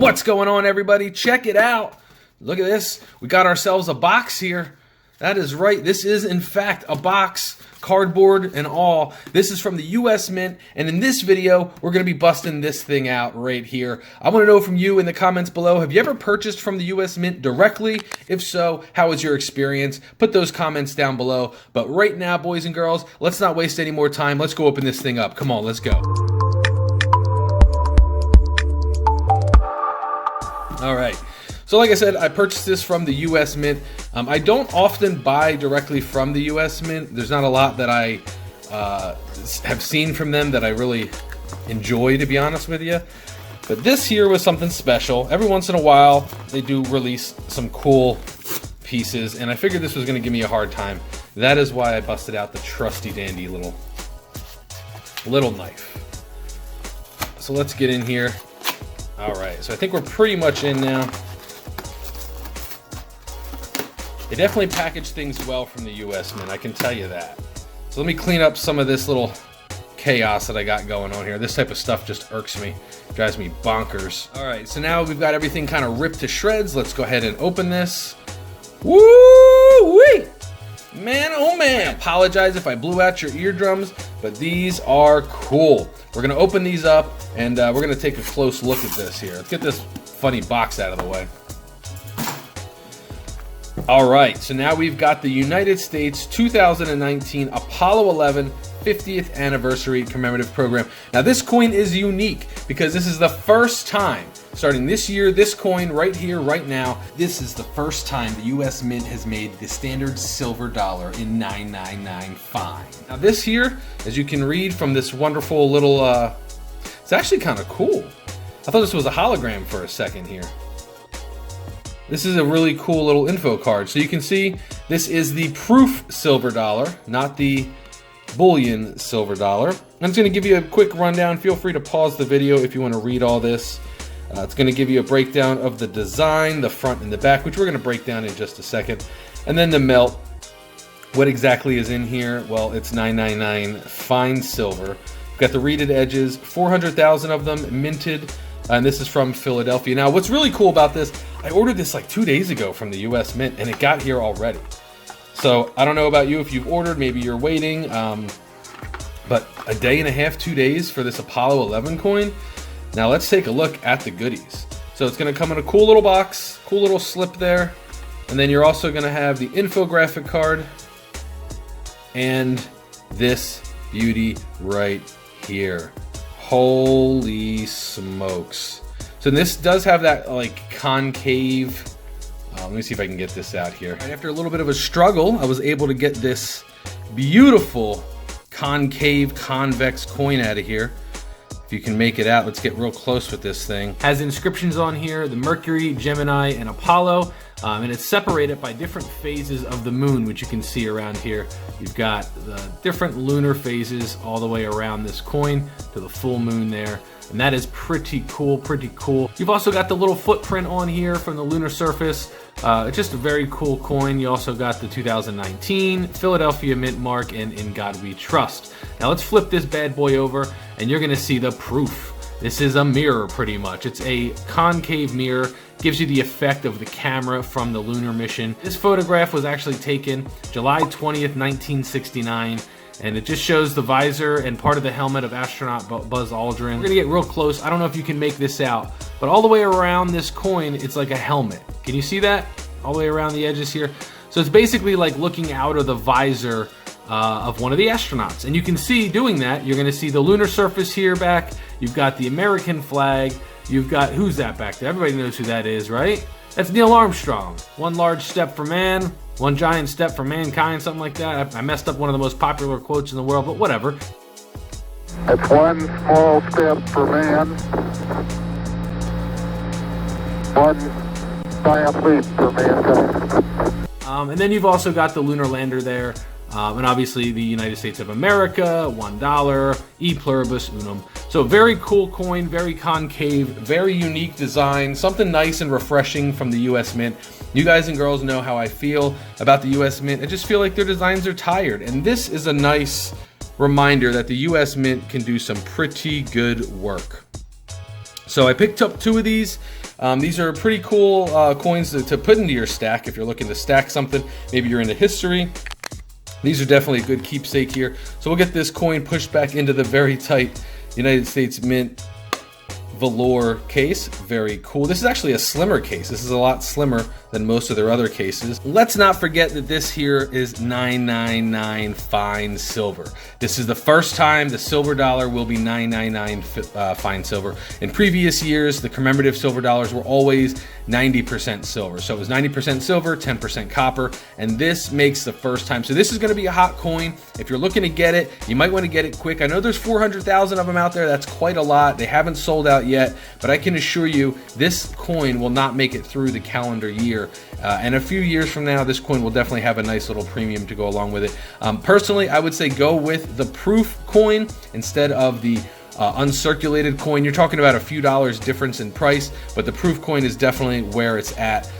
What's going on, everybody? Check it out. Look at this. We got ourselves a box here. That is right. This is, in fact, a box, cardboard and all. This is from the U.S. Mint, and in this video, we're going to be busting this thing out right here. I want to know from you in the comments below, have you ever purchased from the U.S. Mint directly? If so, how was your experience? Put those comments down below. But right now, boys and girls, let's not waste any more time. Let's go open this thing up. Come on, let's go. All right, so like I said, I purchased this from the U.S. Mint. I don't often buy directly from the U.S. Mint. There's not a lot that I have seen from them that I really enjoy, to be honest with you. But this here was something special. Every once in a while, they do release some cool pieces, and I figured this was going to give me a hard time. That is why I busted out the trusty dandy little knife. So let's get in here. All right, so I think we're pretty much in now. They definitely package things well from the U.S. Mint, I can tell you that. So let me clean up some of this little chaos that I got going on here. This type of stuff just irks me, drives me bonkers. All right, so now we've got everything kind of ripped to shreds. Let's go ahead and open this. Woo-wee! Man, oh man. I apologize if I blew out your eardrums, but these are cool. We're gonna open these up and we're gonna take a close look at this here. Let's get this funny box out of the way. All right, so now we've got the United States 2019 Apollo 11 50th anniversary commemorative program. Now this coin is unique because this is the first time, starting this year, this coin right here, right now, this is the first time the U.S. Mint has made the standard silver dollar in 9995. Now this here, as you can read from this wonderful little, it's actually kind of cool. I thought this was a hologram for a second here. This is a really cool little info card. So you can see this is the proof silver dollar, not the bullion silver dollar. I'm just going to give you a quick rundown. Feel free to pause the video if you want to read all this. It's going to give you a breakdown of the design, the front and the back, which we're going to break down in just a second. And then the melt. What exactly is in here? Well, it's 999 fine silver. We've got the reeded edges, 400,000 of them minted. And this is from Philadelphia. Now, what's really cool about this, I ordered this like 2 days ago from the U.S. Mint, and it got here already. So I don't know about you if you've ordered, maybe you're waiting, but a day and a half, 2 days for this Apollo 11 coin. Now let's take a look at the goodies. So it's going to come in a cool little box, cool little slip there, and then you're also going to have the infographic card and this beauty right here. Holy smokes. So this does have that like concave. Let me see if I can get this out here. Right, after a little bit of a struggle, I was able to get this beautiful concave convex coin out of here. If you can make it out, let's get real close with this thing. Has inscriptions on here, the Mercury, Gemini, and Apollo. And it's separated by different phases of the moon, which you can see around here. You've got the different lunar phases all the way around this coin to the full moon there. And that is pretty cool, pretty cool. You've also got the little footprint on here from the lunar surface. It's just a very cool coin. You also got the 2019 Philadelphia Mint mark and In God We Trust. Now let's flip this bad boy over and you're gonna see the proof. This is a mirror pretty much. It's a concave mirror. Gives you the effect of the camera from the lunar mission. This photograph was actually taken July 20th, 1969. And it just shows the visor and part of the helmet of astronaut Buzz Aldrin. We're gonna get real close. I don't know if you can make this out, but all the way around this coin, it's like a helmet. Can you see that? All the way around the edges here. So it's basically like looking out of the visor of one of the astronauts. And you can see doing that, you're gonna see the lunar surface here back. You've got the American flag. You've got, who's that back there? Everybody knows who that is, right? That's Neil Armstrong. One large step for man, one giant step for mankind, something like that. I messed up one of the most popular quotes in the world, but whatever. It's one small step for man, one giant leap for mankind. And then you've also got the lunar lander there. And obviously the United States of America, $1, e pluribus unum. So very cool coin, very concave, very unique design, something nice and refreshing from the U.S. Mint. You guys and girls know how I feel about the U.S. Mint. I just feel like their designs are tired. And this is a nice reminder that the U.S. Mint can do some pretty good work. So I picked up two of these. These are pretty cool coins to put into your stack if you're looking to stack something. Maybe you're into history. These are definitely a good keepsake here. So we'll get this coin pushed back into the very tight United States Mint velour case. Very cool. This is actually a slimmer case. This is a lot slimmer than most of their other cases. Let's not forget that this here is 999 fine silver. This is the first time the silver dollar will be 999 fine silver. In previous years, the commemorative silver dollars were always 90% silver. So it was 90% silver, 10% copper, and this makes the first time. So this is going to be a hot coin. If you're looking to get it, you might want to get it quick. I know there's 400,000 of them out there. That's quite a lot. They haven't sold out yet, but I can assure you this coin will not make it through the calendar year. And a few years from now, this coin will definitely have a nice little premium to go along with it. Personally, I would say go with the proof coin instead of the uncirculated coin. You're talking about a few dollars difference in price, but the proof coin is definitely where it's at.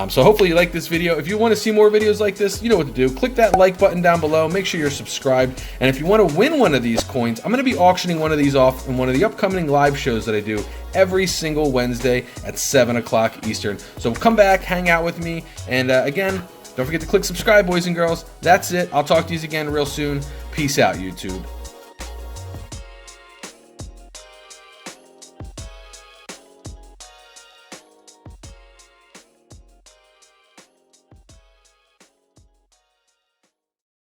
So hopefully you like this video. If you want to see more videos like this, you know what to do. Click that like button down below. Make sure you're subscribed. And if you want to win one of these coins, I'm going to be auctioning one of these off in one of the upcoming live shows that I do every single Wednesday at 7 o'clock Eastern. So come back, hang out with me. And again, don't forget to click subscribe, boys and girls. That's it. I'll talk to you again real soon. Peace out, YouTube.